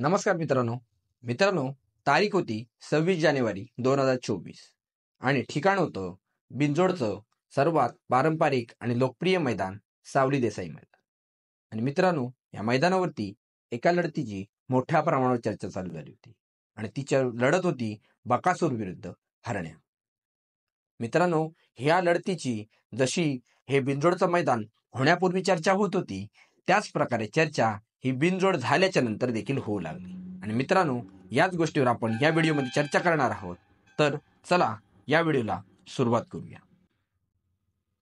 नमस्कार मित्रांनो. मित्रांनो, तारीख होती 26 जानेवारी 2024 आणि ठिकाण होतं बिंजोडचं सर्वात पारंपरिक आणि लोकप्रिय मैदान सावली देसाई मैदान. आणि मित्रांनो, या मैदानावरती एका लढतीची मोठ्या प्रमाणावर चर्चा चालू झाली होती आणि ती लढत होती बकासूर विरुद्ध हरण्या. मित्रांनो, ह्या लढतीची जशी हे बिंजोडचं मैदान होण्यापूर्वी चर्चा होत होती, त्याच प्रकारे चर्चा ही बिनजोड झाल्याच्या नंतर देखील होऊ लागली. आणि मित्रांनो, याच गोष्टीवर आपण या व्हिडिओमध्ये चर्चा करणार आहोत. तर चला या व्हिडिओला सुरुवात करूया.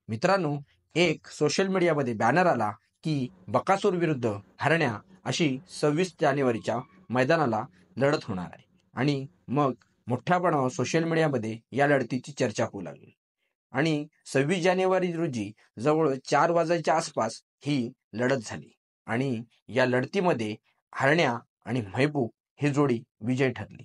मित्रांनो, एक सोशल मीडियामध्ये बॅनर आला की बकासूर विरुद्ध हरण्या अशी 26 जानेवारीच्या मैदानाला लढत होणार आहे. आणि मग मोठ्या प्रमाणावर सोशल मीडियामध्ये या लढतीची चर्चा होऊ लागली. आणि 26 जानेवारी रोजी जवळ 4 वाजायच्या आसपास ही लढत झाली. आणि या लढतीमध्ये हरण्या आणि महबूब ही जोडी विजयी ठरली.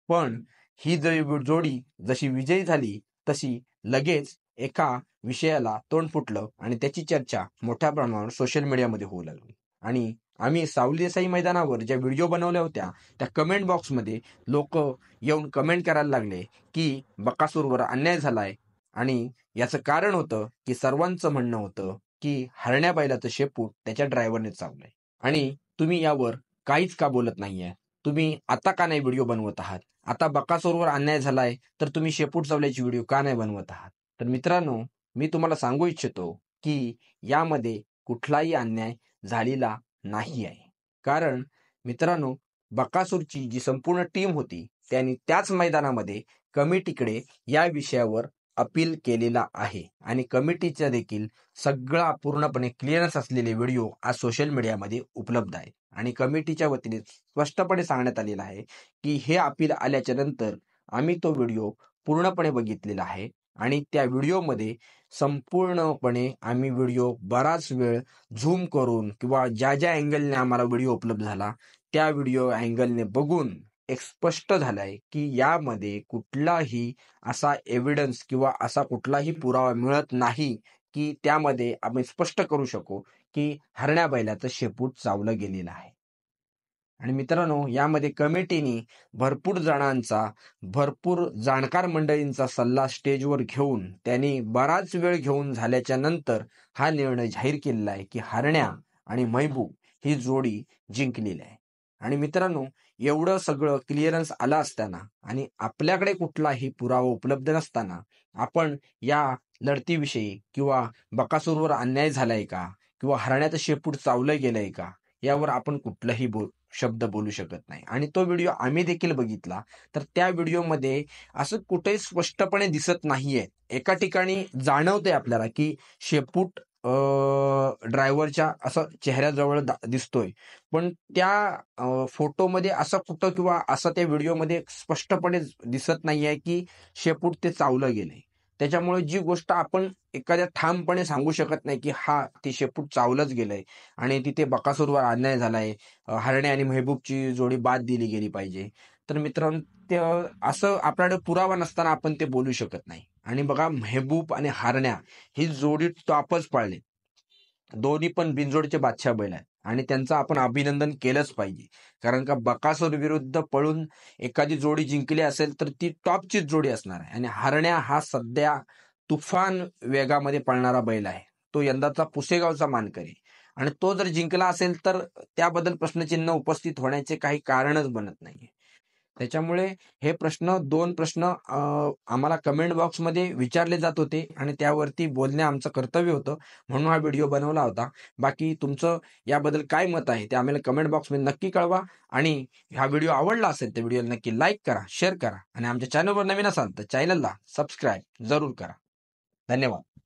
पण ही जोडी जशी विजयी झाली तशी लगेच एका विषयाला तोंड फुटलं आणि त्याची चर्चा मोठ्या प्रमाणावर सोशल मीडियामध्ये होऊ लागली. आणि आम्ही सावली देसाई मैदानावर ज्या व्हिडिओ बनवल्या होत्या त्या कमेंट बॉक्समध्ये लोक येऊन कमेंट करायला लागले की बकासूरवर अन्याय झालाय. आणि याचं कारण होतं की सर्वांचं म्हणणं होतं की हरण्या बैलाचं शेपूट त्याच्या ड्रायव्हरने चावलंय आणि तुम्ही यावर काहीच का बोलत नाहीये. तुम्ही आता का नाही व्हिडिओ बनवत आहात? आता बकासूरवर अन्याय झालाय तर तुम्ही शेपूट चावल्याची व्हिडिओ का नाही बनवत आहात? तर मित्रांनो, मी तुम्हाला सांगू इच्छितो की यामध्ये कुठलाही अन्याय झालेला नाही आहे. कारण मित्रांनो, बकासूरची जी संपूर्ण टीम होती त्यांनी त्याच मैदानामध्ये कमिटीकडे या विषयावर अपील केलेला आहे. आणि कमिटीचा देखील सगळा पूर्णपणे क्लिअरन्स असलेले व्हिडिओ आज सोशल मीडियामध्ये उपलब्ध आहेत. आणि कमिटीच्या वतीने स्पष्टपणे सांगण्यात आलेलं आहे की हे अपील आल्याच्या नंतर आम्ही तो व्हिडिओ पूर्णपणे बघितलेला आहे. आणि त्या व्हिडिओमध्ये संपूर्णपणे आम्ही व्हिडिओ बराच वेळ झूम करून किंवा ज्या ज्या अँगलने आम्हाला व्हिडिओ उपलब्ध झाला त्या व्हिडिओ अँगलने बघून एक स्पष्ट झालंय की यामध्ये कुठलाही असा एव्हिडन्स किंवा असा कुठलाही पुरावा मिळत नाही की त्यामध्ये आम्ही स्पष्ट करू शकू की हरण्या बैलाचं शेपूट चावलं गेलेलं आहे. आणि मित्रांनो, यामध्ये कमिटीने भरपूर जाणकार मंडळींचा सल्ला स्टेजवर घेऊन त्यांनी बराच वेळ घेऊन झाल्याच्या नंतर हा निर्णय जाहीर केलेला आहे की हरण्या आणि महबूब ही जोडी जिंकलेली आहे. आणि मित्रांनो, एवढं सगळं क्लिअरन्स आलं असताना आणि आपल्याकडे कुठलाही पुरावा उपलब्ध नसताना आपण या लढतीविषयी किंवा बकासूरवर अन्याय झालाय का किंवा हरण्याचं शेपूट चावलं गेलंय का यावर आपण कुठलाही शब्द बोलू शकत नाही. आणि तो व्हिडिओ आम्ही देखील बघितला तर त्या व्हिडिओमध्ये असं कुठेही स्पष्टपणे दिसत नाहीये. एका ठिकाणी जाणवतंय आपल्याला की शेपूट ड्रायव्हरच्या असं चेहऱ्याजवळ दिसतोय, पण त्या फोटोमध्ये असं कुठं किंवा असं त्या व्हिडिओमध्ये स्पष्टपणे दिसत नाहीये की शेपूट ते चावलं गेलंय. त्याच्यामुळे जी गोष्ट आपण एखाद्या ठामपणे सांगू शकत नाही की हा ते शेपूट चावलंच गेलंय आणि तिथे बकासूरवर अन्याय झालाय, हरणे आणि महबूबची जोडी बाद दिली गेली पाहिजे. तर मित्रांनो, ते असं आपल्याकडे पुरावा नसताना आपण ते बोलू शकत नाही. आणि बघा, महबूब आणि हरण्या ही जोडी टॉपच पाळली. दोन्ही पण बिनजोडचे बादशाह बैल आहेत आणि त्यांचं आपण अभिनंदन केलंच पाहिजे. कारण का बकासूर विरुद्ध पळून एखादी जोडी जिंकली असेल तर ती टॉपचीच जोडी असणार आहे. आणि हरण्या हा सध्या तुफान वेगामध्ये पळणारा बैल आहे. तो यंदाचा पुसेगावचा मानकरी आणि तो जर जिंकला असेल तर त्याबद्दल प्रश्नचिन्ह उपस्थित होण्याचे काही कारणच बनत नाहीये. त्याच्यामुळे हे दोन प्रश्न आम्हाला कमेंट बॉक्समध्ये विचारले जात होते आणि त्यावरती बोलणे आमचं कर्तव्य होतं, म्हणून हा व्हिडिओ बनवला होता. बाकी तुमचं याबद्दल काय मत आहे ते आम्हाला कमेंट बॉक्समध्ये नक्की कळवा. आणि हा व्हिडिओ आवडला असेल तर व्हिडिओला नक्की लाईक करा, शेअर करा आणि आमच्या चॅनलवर नवीन असाल तर चॅनलला सबस्क्राईब जरूर करा. धन्यवाद.